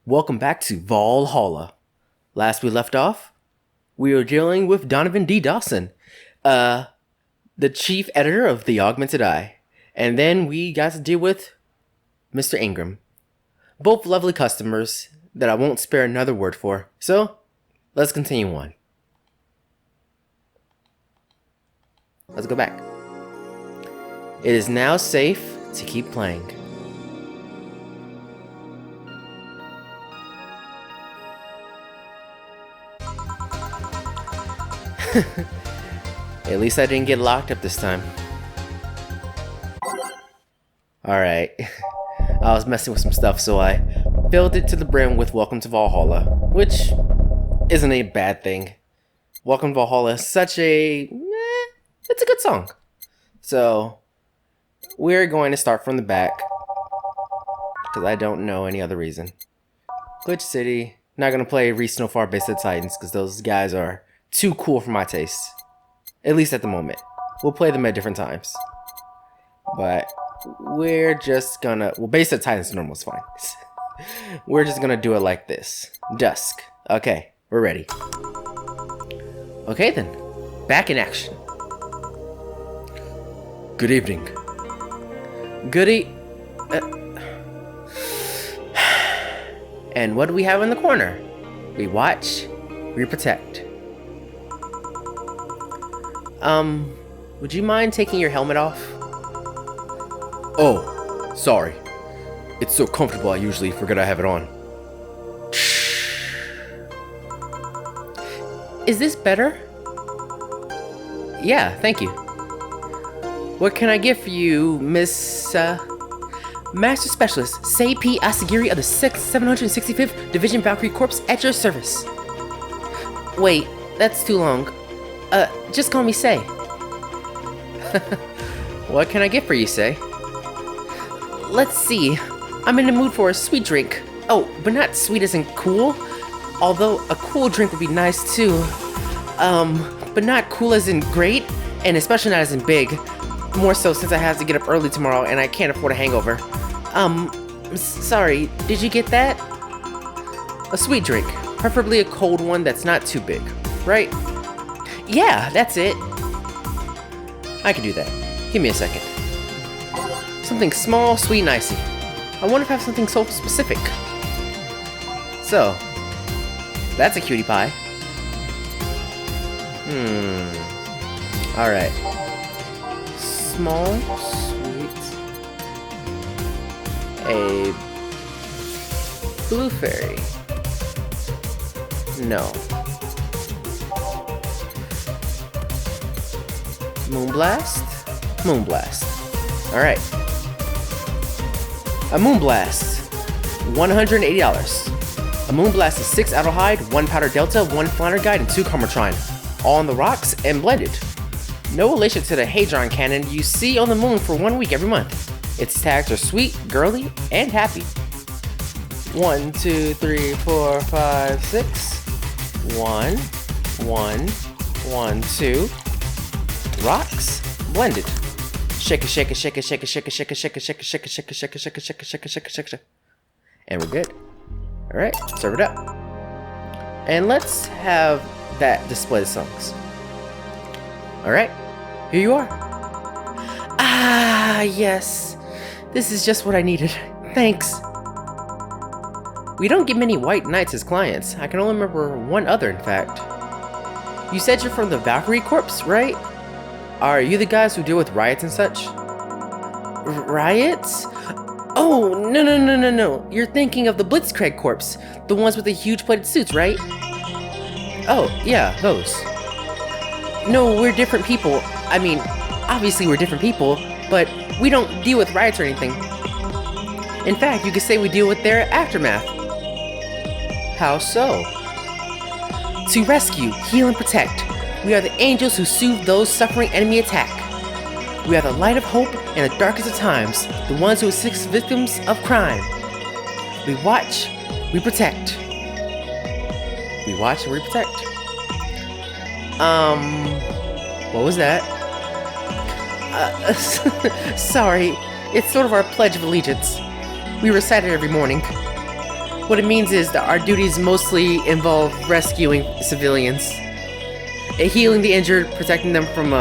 Welcome back to Valhalla. Last we left off, we were dealing with Donovan D. Dawson, the chief editor of The Augmented Eye. And then we got to deal with Mr. Ingram. Both lovely customers that I won't spare another word for. So, let's continue on. Let's go back. It is now safe to keep playing. At least I didn't get locked up this time. Alright. I was messing with some stuff, so I filled it to the brim with Welcome to Valhalla, which isn't a bad thing. Welcome to Valhalla is such a... it's a good song. So, we're going to start from the back, because I don't know any other reason. Glitch City. Not going to play Reese No Far Base of the Titans, because those guys are too cool for my taste. At least at the moment. We'll play them at different times. But we're just gonna... well, Base of the Titans normal is fine. We're just gonna do it like this. Dusk. Okay, we're ready. Okay then. Back in action. Good evening. And what do we have in the corner? We watch, we protect. Would you mind taking your helmet off? Oh, sorry. It's so comfortable I usually forget I have it on. Is this better? Yeah, thank you. What can I get for you, Miss, Master Specialist, Sei-P Asagiri of the 765th Division Valkyrie Corps at your service. Wait, that's too long. Just call me Sei. What can I get for you, Sei? Let's see. I'm in the mood for a sweet drink. Oh, but not sweet as in cool. Although a cool drink would be nice too. But not cool as in great, and especially not as in big. More so since I have to get up early tomorrow and I can't afford a hangover. Sorry, did you get that? A sweet drink. Preferably a cold one that's not too big, right? Yeah, that's it. I can do that. Give me a second. Something small, sweet, and icy. I wonder if I have something so specific. So, that's a cutie pie. Alright. Small, sweet. A blue fairy. No. Moonblast? Moonblast. Alright. A Moonblast. $180. A Moonblast is 6 Adelhyde, 1 Powder Delta, 1 Flounder Guide, and 2 Karmatrine. All on the rocks and blended. No relation to the Hadron Cannon you see on the moon for 1 week every month. Its tags are sweet, girly, and happy. 1, 2, 3, 4, 5, 6. 1, 1, 1, 2. Rocks blended. Shake it, shake it, shake it, shake it, shake it, shake it, shake it, shake it, shake it, shake it, shake it, shake it, shake it, shake it, shake it, shake it. And we're good. Alright, serve it up. And let's have that display the songs. Alright, here you are. Ah, yes. This is just what I needed. Thanks. We don't get many white knights as clients. I can only remember one other, in fact. You said you're from the Valkyrie Corps, right? Are you the guys who deal with riots and such? Riots? Oh, no. You're thinking of the Blitzkrieg Corps. The ones with the huge plated suits, right? Oh, yeah, those. No, we're different people. I mean, obviously we're different people, but we don't deal with riots or anything. In fact, you could say we deal with their aftermath. How so? To rescue, heal, and protect. We are the angels who soothe those suffering enemy attack. We are the light of hope in the darkest of times, the ones who assist victims of crime. We watch, we protect. We watch and we protect. What was that? Sorry, it's sort of our Pledge of Allegiance. We recite it every morning. What it means is that our duties mostly involve rescuing civilians, healing the injured, protecting them from,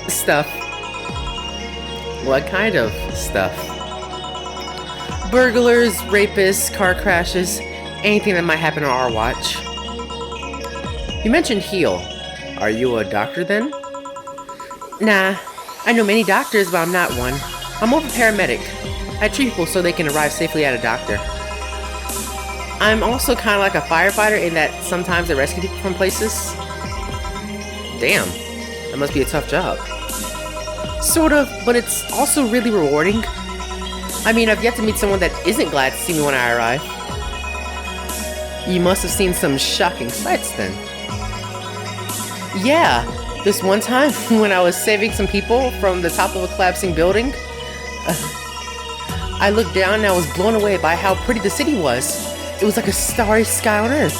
stuff. What kind of stuff? Burglars, rapists, car crashes, anything that might happen on our watch. You mentioned heal. Are you a doctor then? Nah, I know many doctors, but I'm not one. I'm more of a paramedic. I treat people so they can arrive safely at a doctor. I'm also kind of like a firefighter in that sometimes I rescue people from places. Damn, that must be a tough job. Sort of, but it's also really rewarding. I mean, I've yet to meet someone that isn't glad to see me when I arrive. You must have seen some shocking sights then. Yeah, this one time when I was saving some people from the top of a collapsing building, I looked down and I was blown away by how pretty the city was. It was like a starry sky on Earth.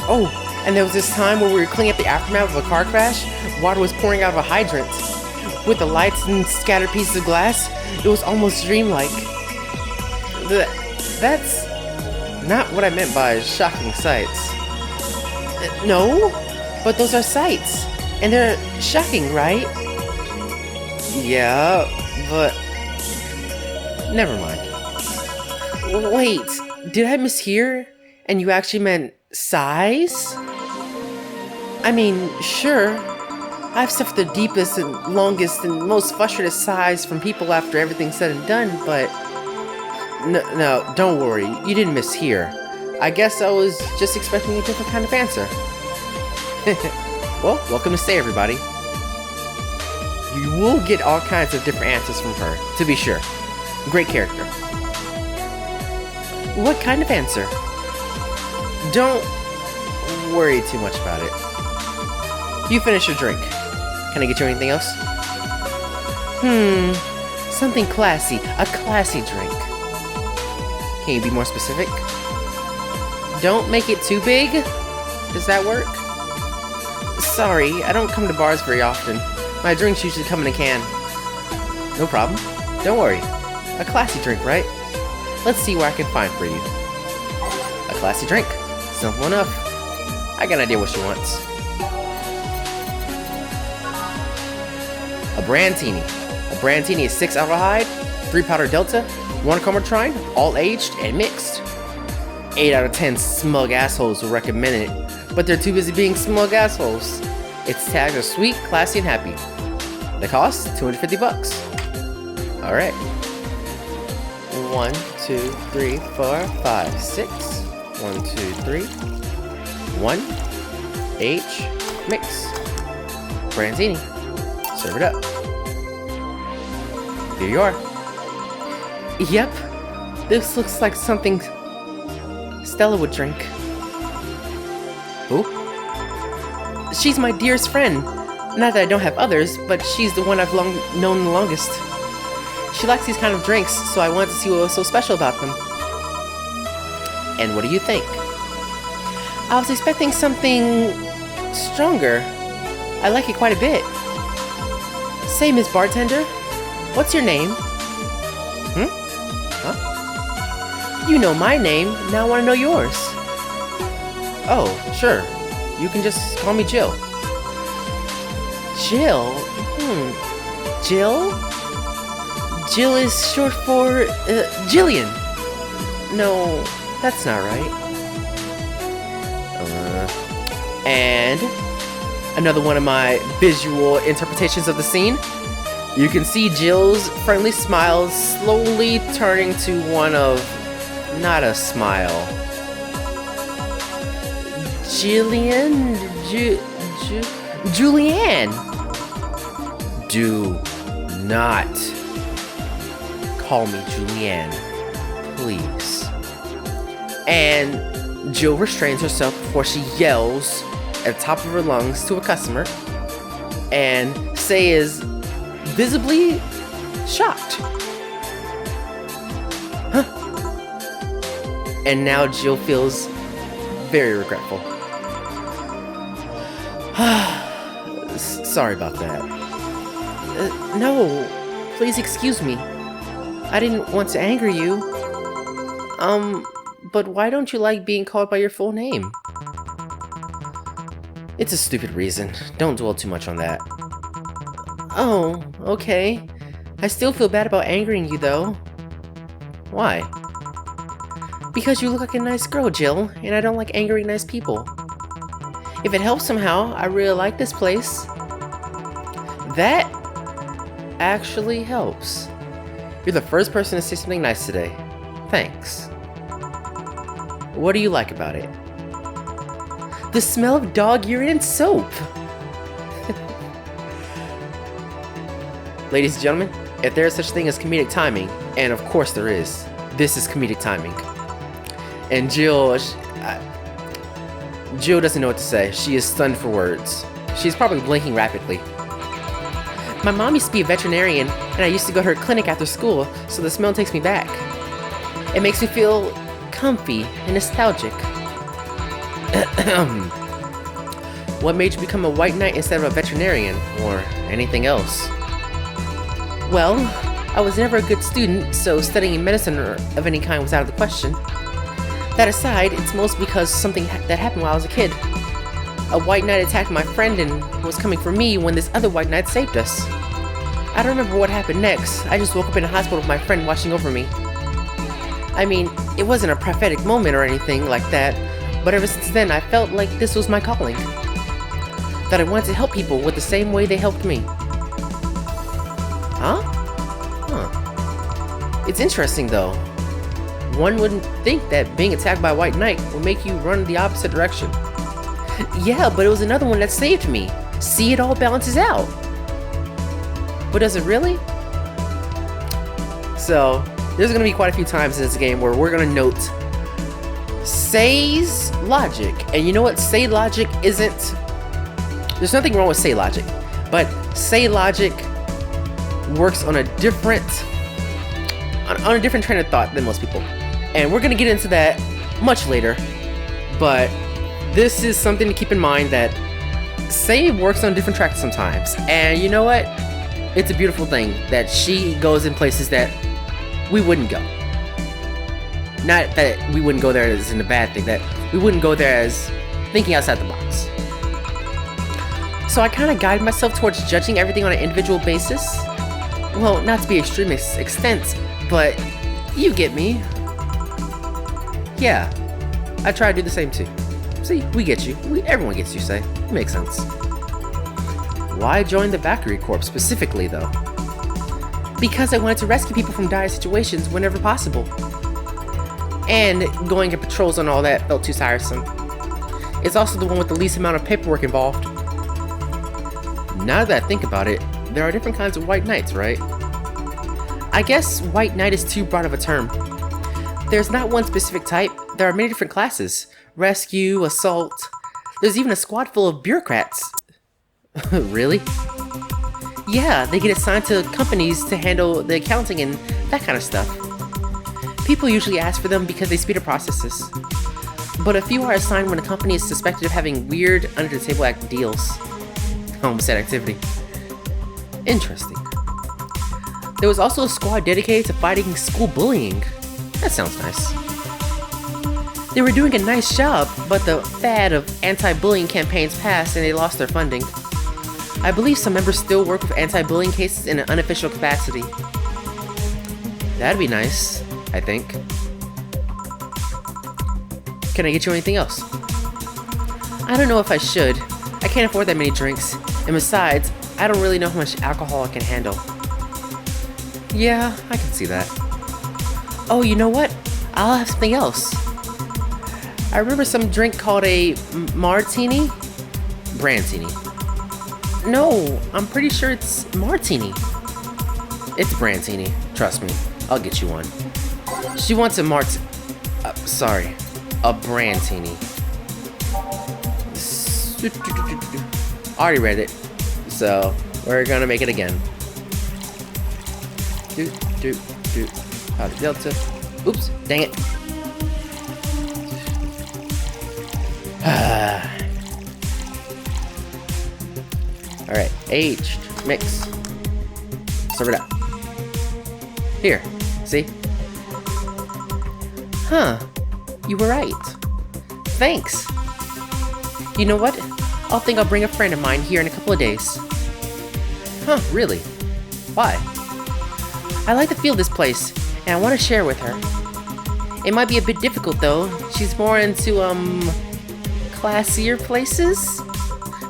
Oh, and there was this time where we were cleaning up the aftermath of a car crash. Water was pouring out of a hydrant. With the lights and scattered pieces of glass, it was almost dreamlike. That's not what I meant by shocking sights. No, but those are sights. And they're shocking, right? Yeah, but... never mind. Wait, did I mishear? And you actually meant size? I mean, sure. I've suffered the deepest and longest and most frustrated sighs from people after everything's said and done, but... No, don't worry. You didn't mishear. I guess I was just expecting a different kind of answer. Well, welcome to stay, everybody. You will get all kinds of different answers from her, to be sure. Great character. What kind of answer? Don't worry too much about it. You finish your drink. Can I get you anything else? Something classy. A classy drink. Can you be more specific? Don't make it too big. Does that work? Sorry, I don't come to bars very often. My drinks usually come in a can. No problem. Don't worry. A classy drink, right? Let's see what I can find for you. A classy drink. Simple enough. I got an idea what she wants. A Brandtini. A Brandtini is 6 aldehyde, 3 powder delta, 1 comertrine, all aged and mixed. 8 out of 10 smug assholes will recommend it, but they're too busy being smug assholes. Its tags are sweet, classy, and happy. The cost? $250. Alright. 1, 2, 3, 4, 5, 6. 1, 2, 3. 1. H. Mix. Brandtini. Serve it up. Here you are. Yep. This looks like something Stella would drink. Who? She's my dearest friend. Not that I don't have others, but she's the one I've known the longest. She likes these kind of drinks, so I wanted to see what was so special about them. And what do you think? I was expecting something stronger. I like it quite a bit. Say, Miss Bartender, what's your name? Huh? You know my name, now I want to know yours. Oh, sure. You can just call me Jill. Jill? Jill? Jill is short for, Jillian. No, that's not right. And another one of my visual interpretations of the scene. You can see Jill's friendly smile slowly turning to one of not a smile. Jillian? Julianne! Do not call me Julianne, please. And Jill restrains herself before she yells at the top of her lungs to a customer, and Say is visibly shocked. Huh? And now Jill feels very regretful. Sorry about that. No, please excuse me. I didn't want to anger you. But why don't you like being called by your full name? It's a stupid reason. Don't dwell too much on that. Oh, okay. I still feel bad about angering you, though. Why? Because you look like a nice girl, Jill, and I don't like angering nice people. If it helps somehow, I really like this place. That actually helps. You're the first person to say something nice today. Thanks. What do you like about it? The smell of dog urine and soap. Ladies and gentlemen, if there is such a thing as comedic timing, and of course there is, this is comedic timing. And Jill doesn't know what to say. She is stunned for words. She's probably blinking rapidly. My mom used to be a veterinarian, and I used to go to her clinic after school, so the smell takes me back. It makes me feel comfy and nostalgic. What made you become a white knight instead of a veterinarian, or anything else? Well, I was never a good student, so studying medicine of any kind was out of the question. That aside, it's mostly because something that happened while I was a kid. A white knight attacked my friend and was coming for me when this other white knight saved us. I don't remember what happened next. I just woke up in a hospital with my friend watching over me. I mean, it wasn't a prophetic moment or anything like that, but ever since then I felt like this was my calling. That I wanted to help people with the same way they helped me. Huh? It's interesting though. One wouldn't think that being attacked by a white knight would make you run the opposite direction. Yeah, but it was another one that saved me. See, it all balances out. But does it really? So, there's gonna be quite a few times in this game where we're gonna note Say's logic. And you know what? Say logic isn't... There's nothing wrong with Say logic. But Say logic works on a different train of thought than most people. And we're gonna get into that much later. But this is something to keep in mind, that Say works on different tracks sometimes. And you know what? It's a beautiful thing that she goes in places that we wouldn't go. Not that we wouldn't go there as in a bad thing, that we wouldn't go there as thinking outside the box. So I kind of guide myself towards judging everything on an individual basis. Well, not to be extreme extent, but you get me. Yeah, I try to do the same too. See, we get you. Everyone gets you, Say. It makes sense. Why join the Valkyrie Corps specifically, though? Because I wanted to rescue people from dire situations whenever possible. And going in patrols and all that felt too tiresome. It's also the one with the least amount of paperwork involved. Now that I think about it, there are different kinds of white knights, right? I guess white knight is too broad of a term. There's not one specific type. There are many different classes. Rescue, assault. There's even a squad full of bureaucrats. Really? Yeah, they get assigned to companies to handle the accounting and that kind of stuff. People usually ask for them because they speed up processes. But a few are assigned when a company is suspected of having weird, under-the-table deals. Homestead activity. Interesting. There was also a squad dedicated to fighting school bullying. That sounds nice. They were doing a nice job, but the fad of anti-bullying campaigns passed and they lost their funding. I believe some members still work with anti-bullying cases in an unofficial capacity. That'd be nice, I think. Can I get you anything else? I don't know if I should. I can't afford that many drinks, and besides, I don't really know how much alcohol I can handle. Yeah, I can see that. Oh, you know what? I'll have something else. I remember some drink called a martini? Brantini. No, I'm pretty sure it's martini. It's Brantini, trust me. I'll get you one. She wants a a Brantini. I already read it, so we're gonna make it again. Powder Delta. Oops, dang it. Alright, aged. Mix. Serve it up. Here, see? Huh. You were right. Thanks. You know what? I'll bring a friend of mine here in a couple of days. Huh, really? Why? I like the feel of this place, and I want to share with her. It might be a bit difficult though. She's more into, classier places?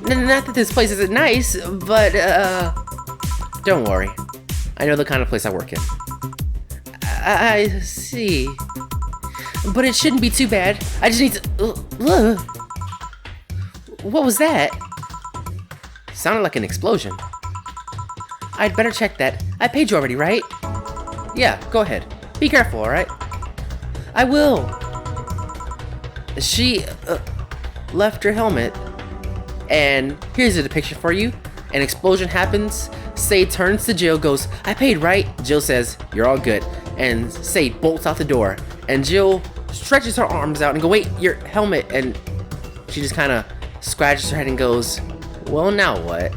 Not that this place isn't nice, but, don't worry. I know the kind of place I work in. I see. But it shouldn't be too bad. I just need to... What was that? Sounded like an explosion. I'd better check that. I paid you already, right? Yeah, go ahead. Be careful, alright? I will. She left her helmet. And here's a depiction for you. An explosion happens. Say turns to Jill, goes, I paid, right? Jill says, you're all good. And Say bolts out the door. And Jill stretches her arms out and go, wait, your helmet. And she just kind of scratches her head and goes, well, now what?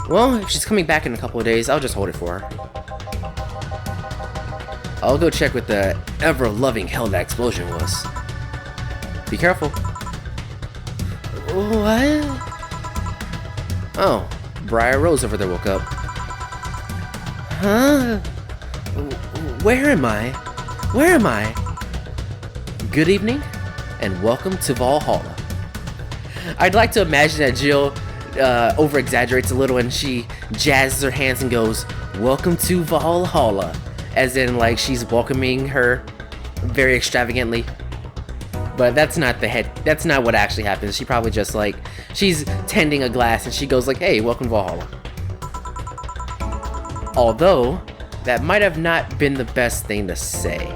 Well, if she's coming back in a couple of days, I'll just hold it for her. I'll go check what the ever-loving hell that explosion was. Be careful. What? Oh, Briar Rose over there woke up. Huh? Where am I? Where am I? Good evening, and welcome to Valhalla. I'd like to imagine that Jill over-exaggerates a little and she jazzes her hands and goes, welcome to Valhalla. As in, like, she's welcoming her very extravagantly. But that's not what actually happens. She probably just, like, she's tending a glass and she goes like, hey, welcome to Valhalla. Although, that might have not been the best thing to say.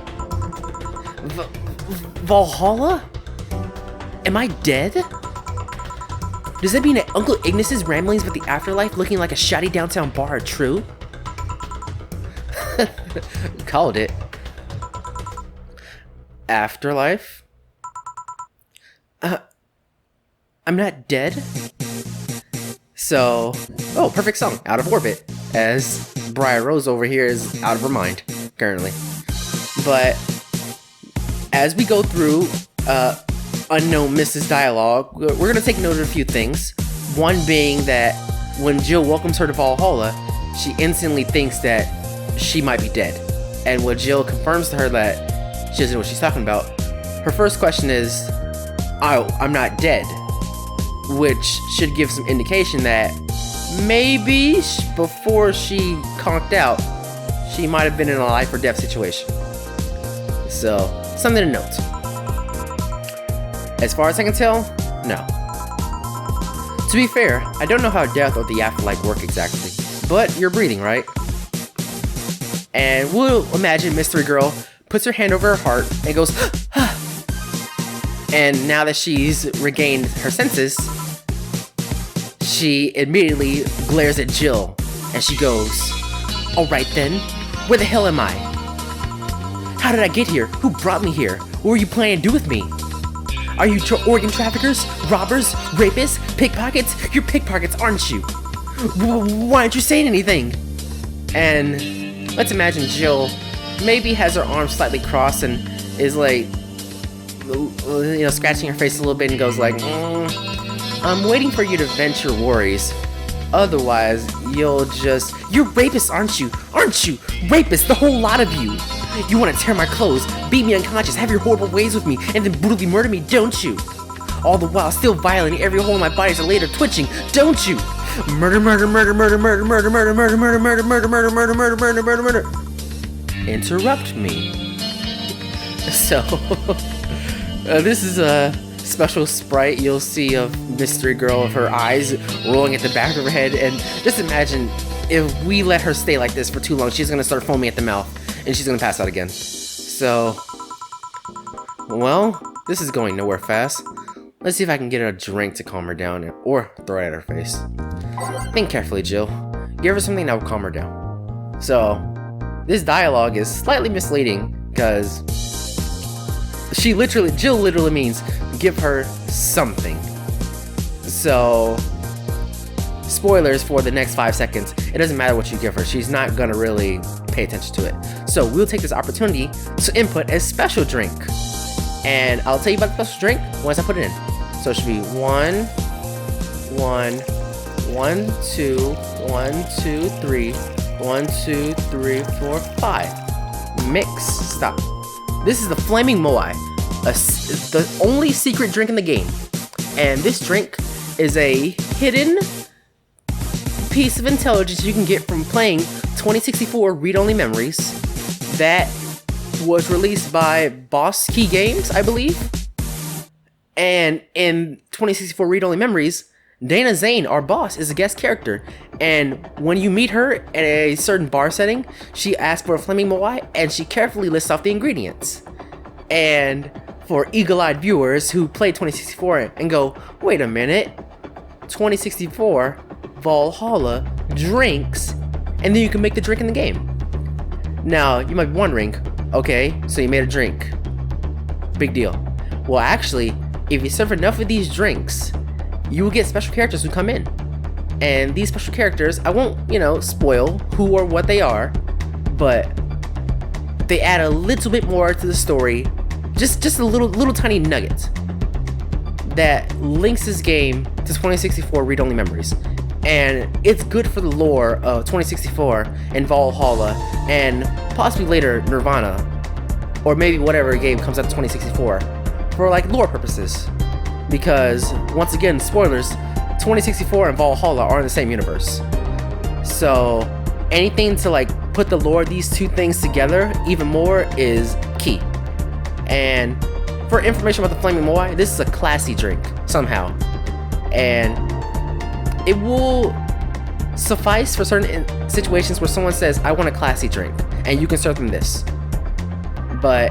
Valhalla? Am I dead? Does that mean that Uncle Ignis's ramblings about the afterlife looking like a shoddy downtown bar are true? Called it. Afterlife? I'm not dead? So, oh, perfect song, Out of Orbit, as Briar Rose over here is out of her mind, currently. But, as we go through, Unknown Mrs. dialogue, we're gonna take note of a few things. One being that when Jill welcomes her to Valhalla, she instantly thinks that she might be dead. And when Jill confirms to her that she doesn't know what she's talking about, her first question is, oh, I'm not dead. Which should give some indication that maybe before she conked out, she might have been in a life or death situation. So, something to note. As far as I can tell, no. To be fair, I don't know how death or the afterlife work exactly, but you're breathing, right? And we'll imagine Mystery Girl puts her hand over her heart and goes, and now that she's regained her senses, she immediately glares at Jill, and she goes, alright then, where the hell am I? How did I get here? Who brought me here? What were you planning to do with me? Are you organ traffickers, robbers, rapists, pickpockets? You're pickpockets, aren't you? Why aren't you saying anything? And let's imagine Jill maybe has her arms slightly crossed and is like, you know, scratching her face a little bit and goes like, I'm waiting for you to vent your worries. Otherwise, you're rapists, aren't you? Aren't you? Rapists, the whole lot of you. You want to tear my clothes, beat me unconscious, have your horrible ways with me, and then brutally murder me, don't you? All the while still violating every hole in my body as a later twitching, don't you? Murder, murder, murder, murder, murder, murder, murder, murder, murder, murder, murder, murder, murder, murder, murder, murder, murder. Interrupt me. So, this is a special sprite you'll see of Mystery Girl, of her eyes rolling at the back of her head, and just imagine if we let her stay like this for too long, she's gonna start foaming at the mouth, and she's gonna pass out again. So, well, this is going nowhere fast. Let's see if I can get her a drink to calm her down, or throw it at her face. Think carefully, Jill. Give her something that will calm her down. So, this dialogue is slightly misleading, because Jill literally means give her something. So, spoilers for the next 5 seconds. It doesn't matter what you give her. She's not gonna really pay attention to it. So we'll take this opportunity to input a special drink. And I'll tell you about the special drink once I put it in. So it should be 1, 1, 1, 2, 1, 2, 3, 1, 2, 3, 4, 5. Mix. Stop. This is the Flaming Moai, the only secret drink in the game. And this drink is a hidden piece of intelligence you can get from playing 2064 read-only memories that was released by Boss Key Games, I believe. And in 2064 read-only memories, Dana Zane, our boss, is a guest character, and when you meet her at a certain bar setting, she asks for a Flaming Moai, and she carefully lists off the ingredients. And for eagle-eyed viewers who play 2064 and go, wait a minute, 2064, Valhalla, drinks, and then you can make the drink in the game. Now, you might be wondering, okay, so you made a drink. Big deal. Well, actually, if you serve enough of these drinks, you will get special characters who come in. And these special characters, I won't, spoil who or what they are, but they add a little bit more to the story. Just a little tiny nugget that links this game to 2064 read-only memories. And it's good for the lore of 2064 and Valhalla, and possibly later Nirvana, or maybe whatever game comes out of 2064, for like lore purposes. Because, once again, spoilers, 2064 and Valhalla are in the same universe. So, anything to like put the lore of these two things together even more is key. And for information about the Flaming Moai, this is a classy drink, somehow. And it will suffice for certain situations where someone says, I want a classy drink, and you can serve them this. But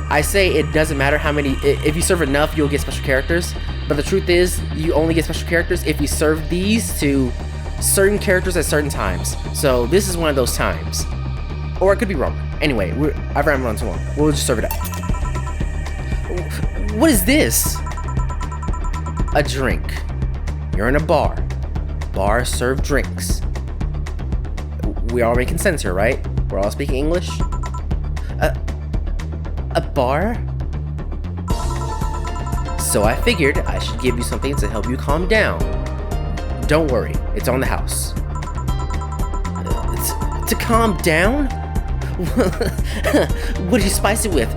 I say it doesn't matter how many, if you serve enough, you'll get special characters. But the truth is, you only get special characters if you serve these to certain characters at certain times. So this is one of those times. Or I could be wrong. Anyway, I've ran on too long. We'll just serve it up. What is this? A drink. You're in a bar. Bars serve drinks. We all making sense here, right? We're all speaking English? A bar? So I figured I should give you something to help you calm down. Don't worry, it's on the house. To calm down? What do you spice it with?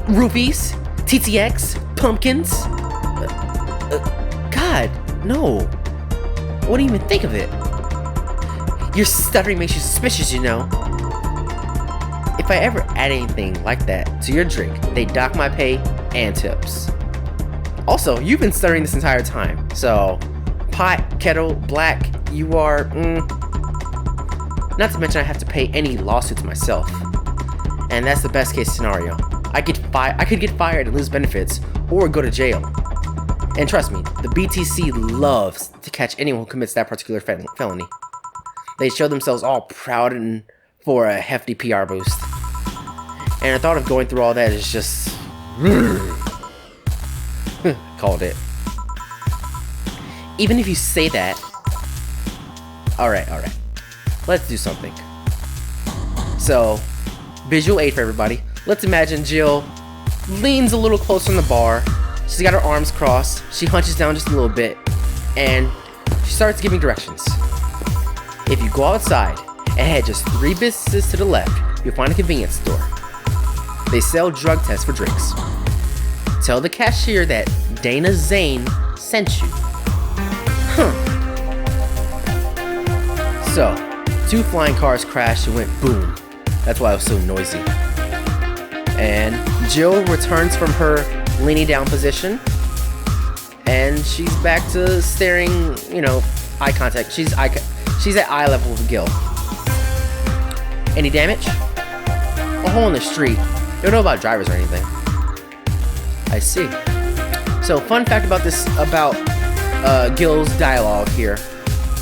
Rupees? TTX? Pumpkins? God, no. What do you even think of it? Your stuttering makes you suspicious, you know. If I ever add anything like that to your drink, they dock my pay and tips. Also, you've been stuttering this entire time, so pot, kettle, black, you are, Not to mention I have to pay any lawsuits myself. And that's the best case scenario. I could get fired and lose benefits, or go to jail. And trust me, the BTC loves to catch anyone who commits that particular felony. They show themselves all proud and for a hefty PR boost. And the thought of going through all that is just... Called it. Even if you say that... Alright. Let's do something. So, visual aid for everybody. Let's imagine Jill leans a little closer in the bar. She's got her arms crossed. She hunches down just a little bit. And she starts giving directions. If you go outside and head just 3 businesses to the left, you'll find a convenience store. They sell drug tests for drinks. Tell the cashier that Dana Zane sent you. So, 2 flying cars crashed and went boom. That's why it was so noisy. And Jill returns from her leaning down position. And she's back to staring, eye contact. She's at eye level with Gil. Any damage? A hole in the street. You don't know about drivers or anything. I see. So, fun fact about Gil's dialogue here.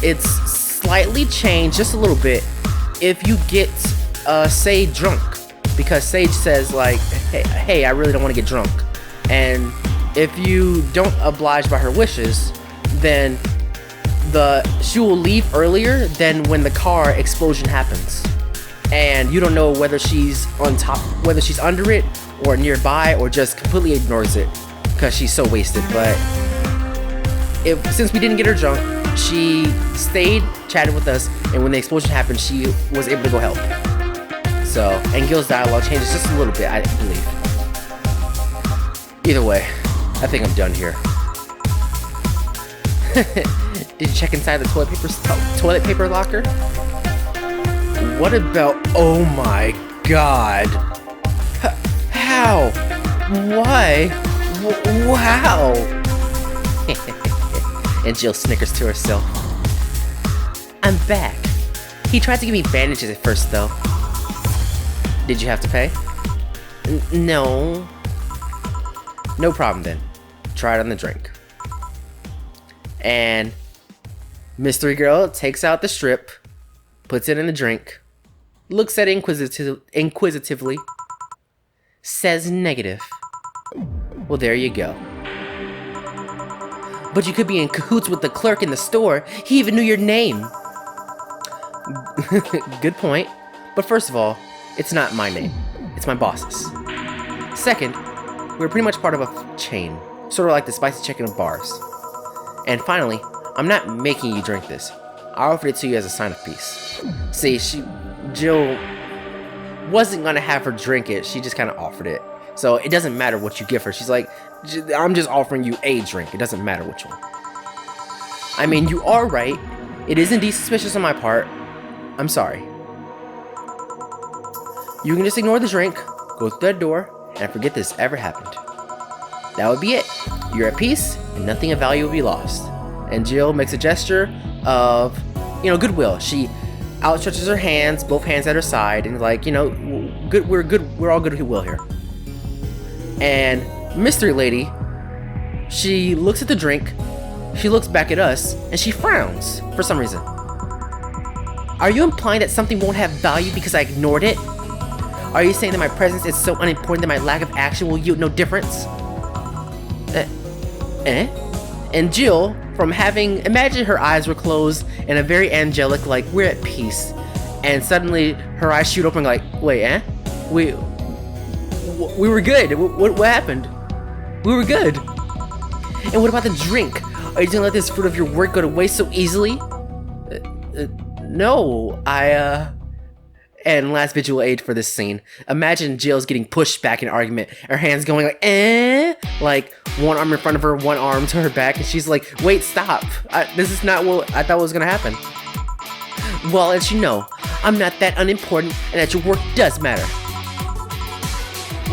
It's slightly changed just a little bit if you get Sage drunk. Because Sage says like, hey, I really don't want to get drunk. And if you don't oblige by her wishes, then she will leave earlier than when the car explosion happens. and you don't know whether she's on top, whether she's under it or nearby, or just completely ignores it because she's so wasted. But since we didn't get her drunk, she stayed, chatted with us, and when the explosion happened, she was able to go help. So, and Gil's dialogue changes just a little bit, I believe. Either way, I think I'm done here. Did you check inside the toilet paper locker? What about? Oh my God! How? Why? Wow! And Jill snickers to herself. I'm back. He tried to give me bandages at first, though. Did you have to pay? No. No problem then. Try it on the drink. And Mystery Girl takes out the strip, puts it in the drink, looks at it inquisitively, says negative. Well, there you go. But you could be in cahoots with the clerk in the store. He even knew your name. Good point. But first of all, it's not my name. It's my boss's. Second, we're pretty much part of a chain, sort of like the spicy chicken of bars. And finally, I'm not making you drink this. I offered it to you as a sign of peace. See, Jill wasn't gonna have her drink it. She just kind of offered it. So it doesn't matter what you give her. She's like, I'm just offering you a drink. It doesn't matter which one. I mean, you are right. It is indeed suspicious on my part. I'm sorry. You can just ignore the drink, go through that door, and forget this ever happened. That would be it. You're at peace, and nothing of value will be lost. And Jill makes a gesture of, goodwill. She outstretches her hands, both hands at her side, and like, good. We're all goodwill here. And Mystery Lady, she looks at the drink, she looks back at us, and she frowns for some reason. Are you implying that something won't have value because I ignored it? Are you saying that my presence is so unimportant that my lack of action will yield no difference? And Jill, imagine her eyes were closed and a very angelic, like, we're at peace. And suddenly her eyes shoot open like, wait, We were good. What happened? We were good. And what about the drink? Are you gonna let this fruit of your work go to waste so easily? No, And last visual aid for this scene. Imagine Jill's getting pushed back in an argument. Her hands going like, like one arm in front of her, one arm to her back, and she's like, wait, stop. This is not what I thought was gonna happen. Well, as you know, I'm not that unimportant, and that your work does matter.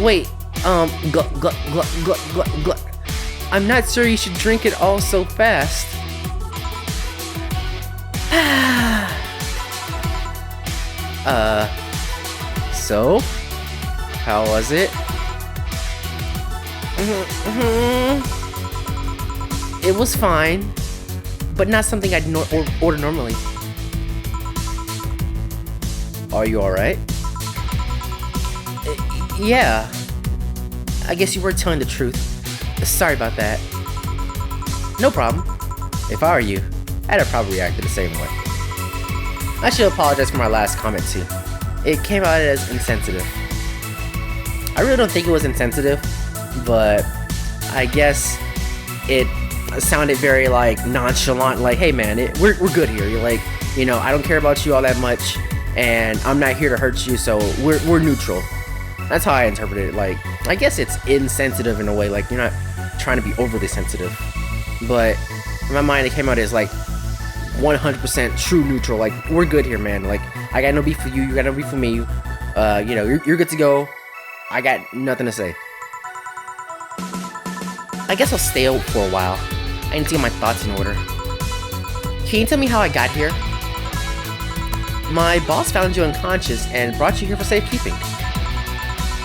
Wait, glut. I'm not sure you should drink it all so fast. So? How was it? It was fine, but not something I'd order normally. Are you alright? Yeah. I guess you were telling the truth. Sorry about that. No problem. If I were you, I'd have probably reacted the same way. I should apologize for my last comment too. It came out as insensitive. I really don't think it was insensitive, but I guess it sounded very like nonchalant, like, hey man, we're good here. You're like, I don't care about you all that much, and I'm not here to hurt you, so we're neutral. That's how I interpreted it. Like, I guess it's insensitive in a way, like you're not trying to be overly sensitive, but in my mind it came out as like 100% true neutral. Like, we're good here, man. Like, I got no beef for you, you got no beef for me. You're good to go. I got nothing to say. I guess I'll stay out for a while. I need to get my thoughts in order. Can you tell me how I got here? My boss found you unconscious and brought you here for safekeeping.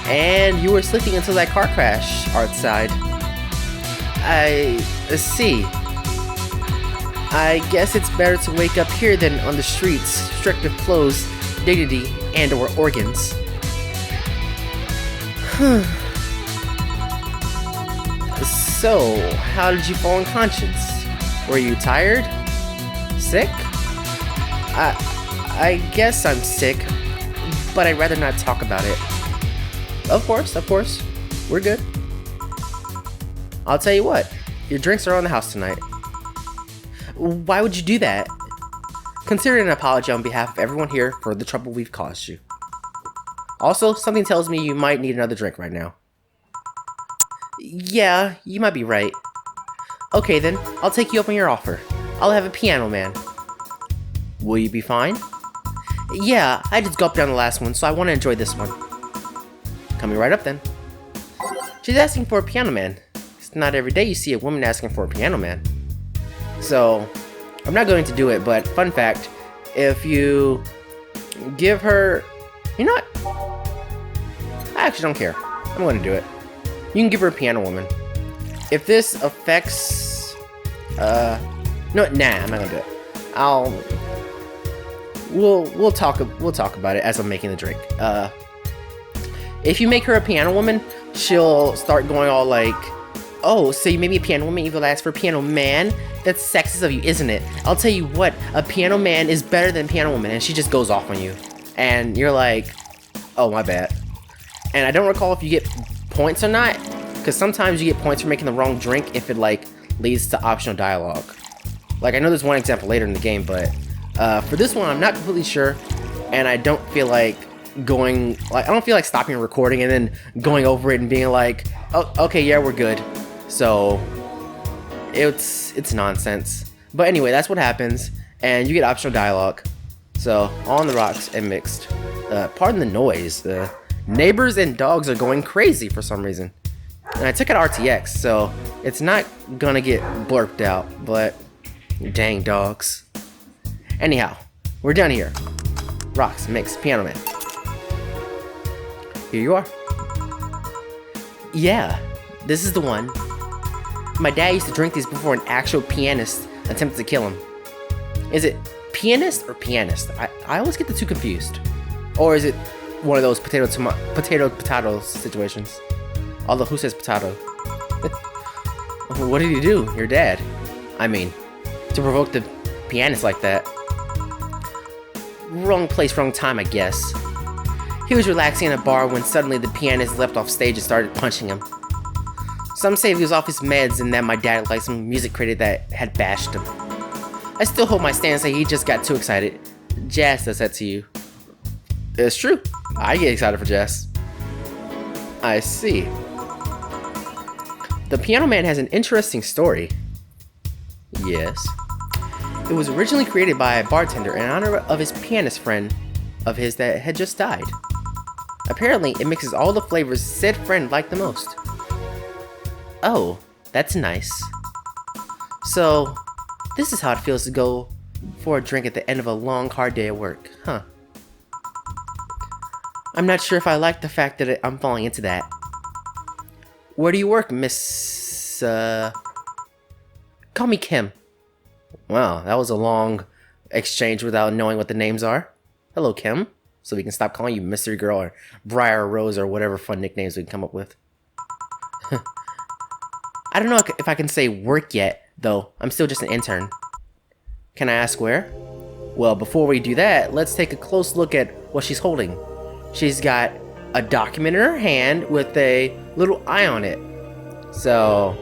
And you were sleeping until that car crash outside. I see. I guess it's better to wake up here than on the streets, stripped of clothes, dignity, and or organs. So, how did you fall unconscious? Were you tired? Sick? I guess I'm sick, but I'd rather not talk about it. Of course, we're good. I'll tell you what, your drinks are on the house tonight. Why would you do that? Consider an apology on behalf of everyone here for the trouble we've caused you. Also, something tells me you might need another drink right now. Yeah, you might be right. Okay then, I'll take you up on your offer. I'll have a piano man. Will you be fine? Yeah, I just gulped down the last one, so I want to enjoy this one. Coming right up then. She's asking for a piano man. It's not every day you see a woman asking for a piano man. So, I'm not going to do it, but fun fact, if you give her... You know what? I actually don't care. I'm going to do it. You can give her a piano woman. If this affects... No, nah, I'm not going to do it. We'll talk about it as I'm making the drink. If you make her a piano woman, she'll start going all like, oh, so you made me a piano woman, you'll ask for a piano man? That's sexist of you, isn't it? I'll tell you what, a piano man is better than a piano woman, and she just goes off on you. And you're like, oh, my bad. And I don't recall if you get points or not, because sometimes you get points for making the wrong drink if it, like, leads to optional dialogue. Like, I know there's one example later in the game, but for this one, I'm not completely sure, and I don't feel like I don't feel like stopping and recording and then going over it and being like, oh, okay, yeah, we're good. So, it's nonsense. But anyway, that's what happens, and you get optional dialogue. So, on the rocks and mixed. Pardon the noise. The neighbors and dogs are going crazy for some reason. And I took out RTX, so it's not gonna get blurped out, but dang dogs. Anyhow, we're done here. Rocks, mixed, piano man. Here you are. Yeah, this is the one. My dad used to drink these before an actual pianist attempted to kill him. Is it pianist or pianist? I always get the two confused. Or is it one of those potato situations? Although, who says potato? What did he do, your dad? I mean, to provoke the pianist like that. Wrong place, wrong time, I guess. He was relaxing in a bar when suddenly the pianist leapt off stage and started punching him. Some say he was off his meds and that my dad liked some music critic that had bashed him. I still hold my stand and say he just got too excited. Jazz does that to you. It's true. I get excited for jazz. I see. The Piano Man has an interesting story. Yes. It was originally created by a bartender in honor of his pianist friend of his that had just died. Apparently, it mixes all the flavors said friend liked the most. Oh, that's nice. So, this is how it feels to go for a drink at the end of a long, hard day at work, huh? I'm not sure if I like the fact that I'm falling into that. Where do you work, Miss... Call me Kim. Wow, that was a long exchange without knowing what the names are. Hello, Kim. So we can stop calling you Mystery Girl or Briar Rose or whatever fun nicknames we can come up with. I don't know if I can say work yet, though. I'm still just an intern. Can I ask where? Well, before we do that, let's take a close look at what she's holding. She's got a document in her hand with a little eye on it. So,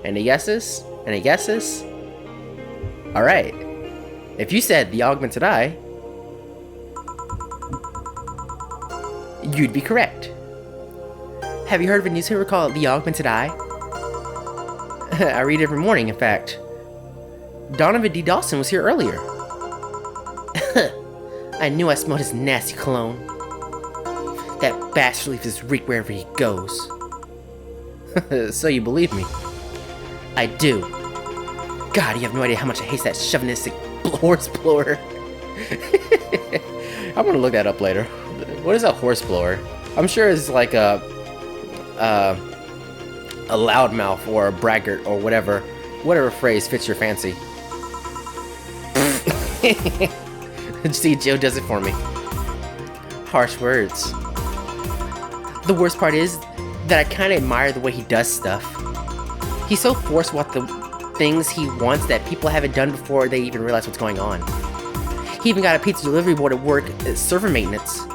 any guesses? Any guesses? Alright. If you said the augmented eye, you'd be correct. Have you heard of a newspaper called The Augmented Eye? I read it every morning, in fact. Donovan D. Dawson was here earlier. I knew I smelled his nasty cologne. That bastard leaves his reek wherever he goes. So you believe me? I do. God, you have no idea how much I hate that chauvinistic horse blower. I'm gonna look that up later. What is a horse blower? I'm sure it's like a loudmouth or a braggart or whatever phrase fits your fancy. See, Joe does it for me. Harsh words. The worst part is that I kind of admire the way he does stuff. He's so forceful with the things he wants that people haven't done before they even realize what's going on. He even got a pizza delivery board at work as server maintenance.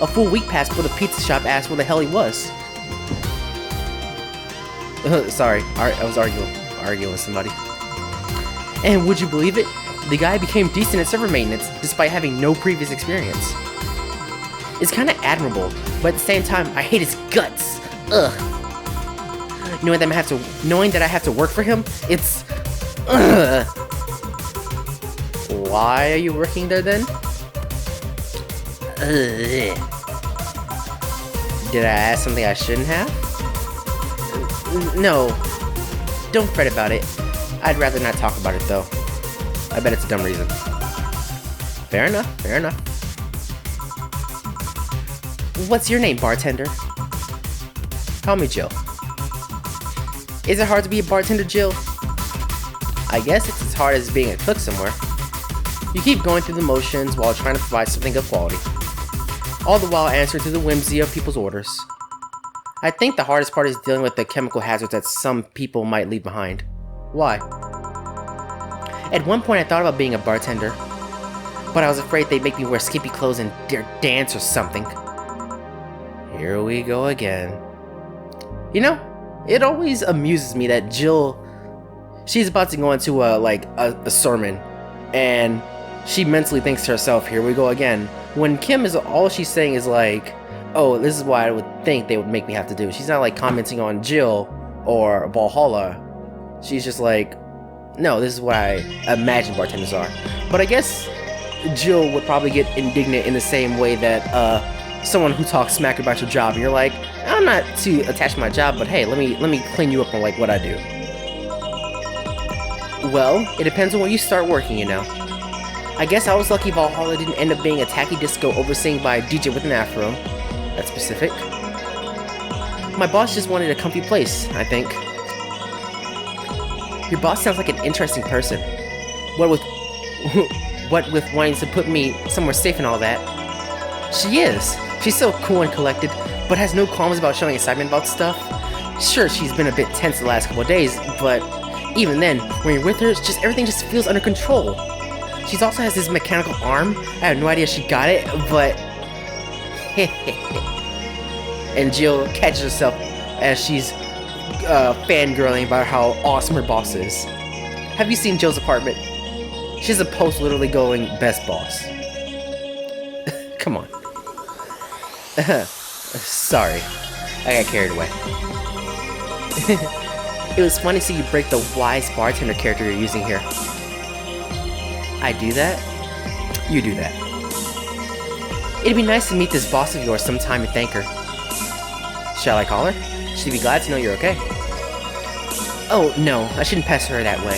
A full week passed before the pizza shop asked where the hell he was. Sorry, I was arguing with somebody. And would you believe it? The guy became decent at server maintenance despite having no previous experience. It's kind of admirable, but at the same time, I hate his guts. Ugh. Knowing that I have to work for him, it's... Ugh. Why are you working there then? Ugh. Did I ask something I shouldn't have? No. Don't fret about it. I'd rather not talk about it though. I bet it's a dumb reason. Fair enough, fair enough. What's your name, bartender? Call me Jill. Is it hard to be a bartender, Jill? I guess it's as hard as being a cook somewhere. You keep going through the motions while trying to provide something of quality. All the while answering to the whimsy of people's orders. I think the hardest part is dealing with the chemical hazards that some people might leave behind. Why? At one point I thought about being a bartender, but I was afraid they'd make me wear skimpy clothes and dance or something. Here we go again. You know, it always amuses me that Jill, she's about to go into a sermon, and she mentally thinks to herself, here we go again. When Kim is, all she's saying is like, oh, this is what I would think they would make me have to do. She's not like commenting on Jill or Valhalla. She's just like, no, this is what I imagine bartenders are. But I guess Jill would probably get indignant in the same way that someone who talks smack about your job, and you're like, I'm not too attached to my job, but hey, let me clean you up on like what I do. Well, it depends on when you start working, you know. I guess I was lucky Valhalla didn't end up being a tacky disco overseen by a DJ with an afro. That's specific. My boss just wanted a comfy place, I think. Your boss sounds like an interesting person. What with wanting to put me somewhere safe and all that. She is. She's so cool and collected, but has no qualms about showing excitement about stuff. Sure, she's been a bit tense the last couple of days, but even then, when you're with her, it's just everything just feels under control. She also has this mechanical arm. I have no idea she got it, but... And Jill catches herself as she's fangirling about how awesome her boss is. Have you seen Jill's apartment? She has a post literally going, best boss. Come on. Sorry, I got carried away. It was fun to see you break the wise bartender character you're using here. I do that? You do that. It'd be nice to meet this boss of yours sometime and thank her. Shall I call her? She'd be glad to know you're okay. Oh, no, I shouldn't pester her that way.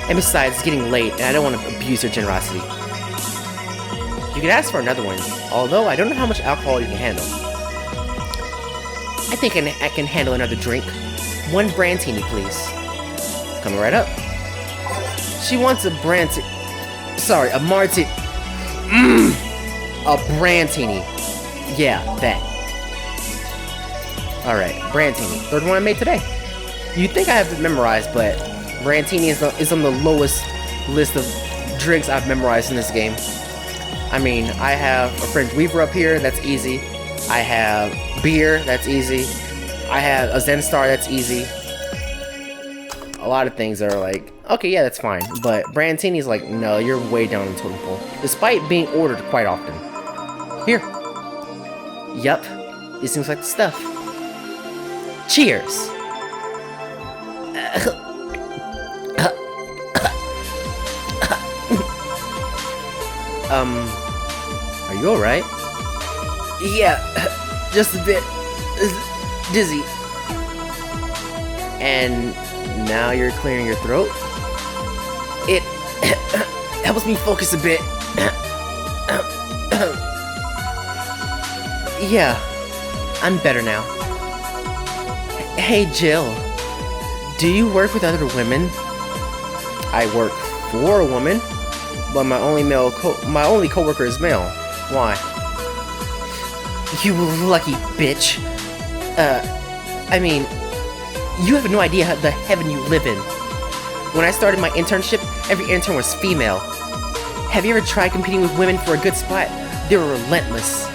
And besides, it's getting late, and I don't want to abuse her generosity. You could ask for another one, although I don't know how much alcohol you can handle. I think I can handle another drink. One brandtini, please. Coming right up. She wants a a martini. A brandtini. Yeah, that. Alright, brandtini. Third one I made today. You'd think I have it memorized, but brandtini is on the lowest list of drinks I've memorized in this game. I mean, I have a French Weaver up here, that's easy. I have beer, that's easy. I have a Zen Star, that's easy. A lot of things are like, okay, yeah, that's fine. But brandtini is like, no, you're way down the totem pole. Despite being ordered quite often. Here. Yup, this seems like the stuff. Cheers! Are you alright? Yeah, just a bit dizzy. And now you're clearing your throat? It helps me focus a bit. Yeah, I'm better now. Hey Jill, do you work with other women? I work for a woman, but my only coworker is male. Why? You lucky bitch. I mean, you have no idea the heaven you live in. When I started my internship, every intern was female. Have you ever tried competing with women for a good spot? They were relentless.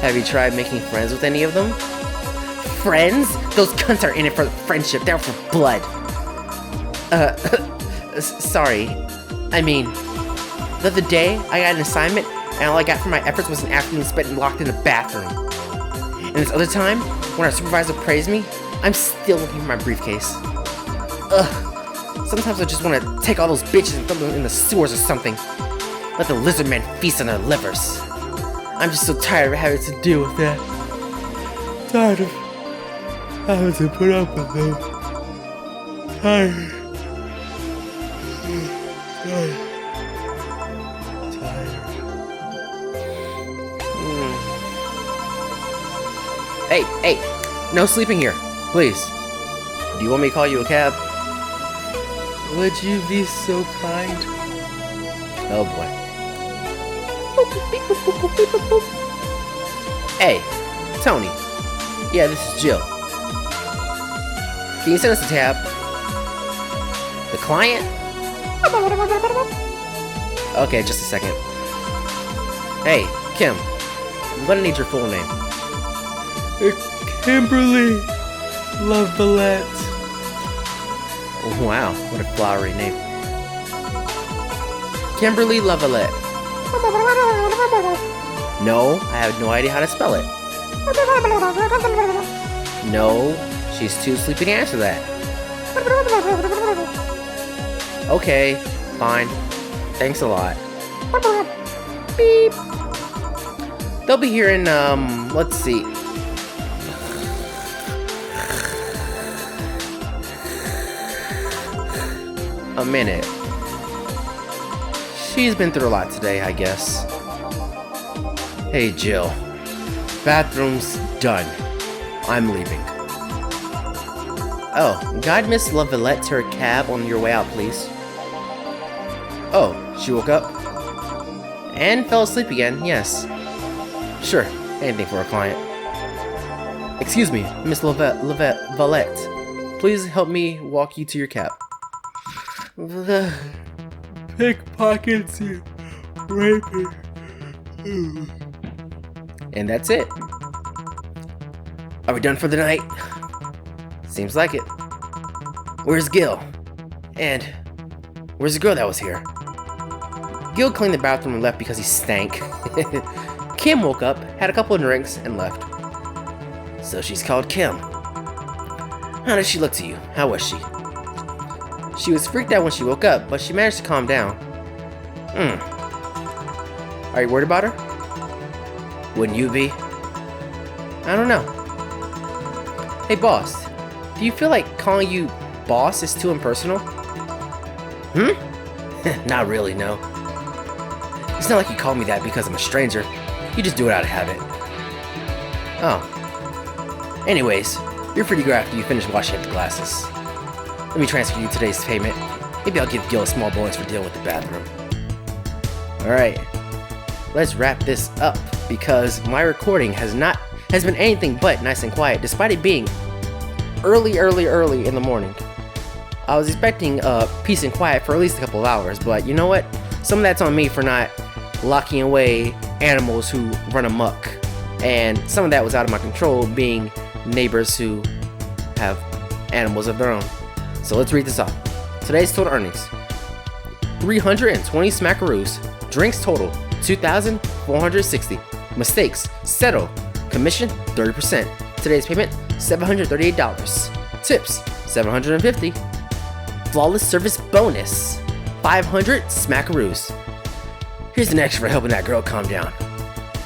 Have you tried making friends with any of them? Friends? Those cunts are in it for friendship, they're for blood. Sorry. I mean, the other day, I got an assignment, and all I got for my efforts was an afternoon spent locked in a bathroom. And this other time, when our supervisor praised me, I'm still looking for my briefcase. Ugh. Sometimes I just want to take all those bitches and throw them in the sewers or something. Let the lizard men feast on their livers. I'm just so tired of having to deal with that. Tired of having to put up with them. Tired. Hey, no sleeping here, please. Do you want me to call you a cab? Would you be so kind? Oh boy. Hey, Tony. Yeah, this is Jill. Can you send us a tab? The client? Okay, just a second. Hey, Kim. I'm gonna need your full name. Kimberly Lavalette. Wow, what a flowery name. Kimberly Lavalette. No, I have no idea how to spell it. No, she's too sleepy to answer that. Okay, fine. Thanks a lot. Beep. They'll be here in, let's see. A minute. She's been through a lot today, I guess. Hey, Jill. Bathroom's done. I'm leaving. Oh, guide Miss Lavalette to her cab on your way out, please. Oh, she woke up? And fell asleep again, yes. Sure, anything for a client. Excuse me, Miss Lavalette. Please help me walk you to your cab. The pickpockets you raping. And that's it. Are we done for the night? Seems like it. Where's Gil? And where's the girl that was here? Gil cleaned the bathroom and left because he stank. Kim woke up, had a couple of drinks, and left. So she's called Kim. How did she look to you? How was she? She was freaked out when she woke up, but she managed to calm down. Are you worried about her? Wouldn't you be? I don't know. Hey boss, do you feel like calling you boss is too impersonal? Not really, no. It's not like you call me that because I'm a stranger. You just do it out of habit. Oh. Anyways, you're free to go after you finish washing up the glasses. Let me transfer you today's payment. Maybe I'll give Gil a small bonus for dealing with the bathroom. Alright, let's wrap this up because my recording has been anything but nice and quiet despite it being early in the morning. I was expecting peace and quiet for at least a couple of hours, but you know what? Some of that's on me for not locking away animals who run amok, and some of that was out of my control, being neighbors who have animals of their own. So let's read this off. Today's total earnings: 320 smackaroos. Drinks total 2,460. Mistakes settle. Commission 30%. Today's payment $738. Tips $750. Flawless service bonus 500 smackaroos. Here's an extra for helping that girl calm down.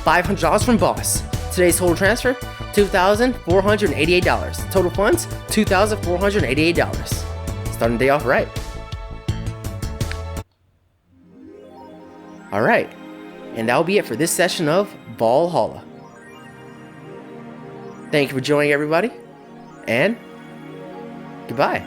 $500 from boss. Today's total transfer $2,488. Total funds $2,488. Starting the day off right. Alright, and that'll be it for this session of Valhalla. Thank you for joining, everybody, and goodbye.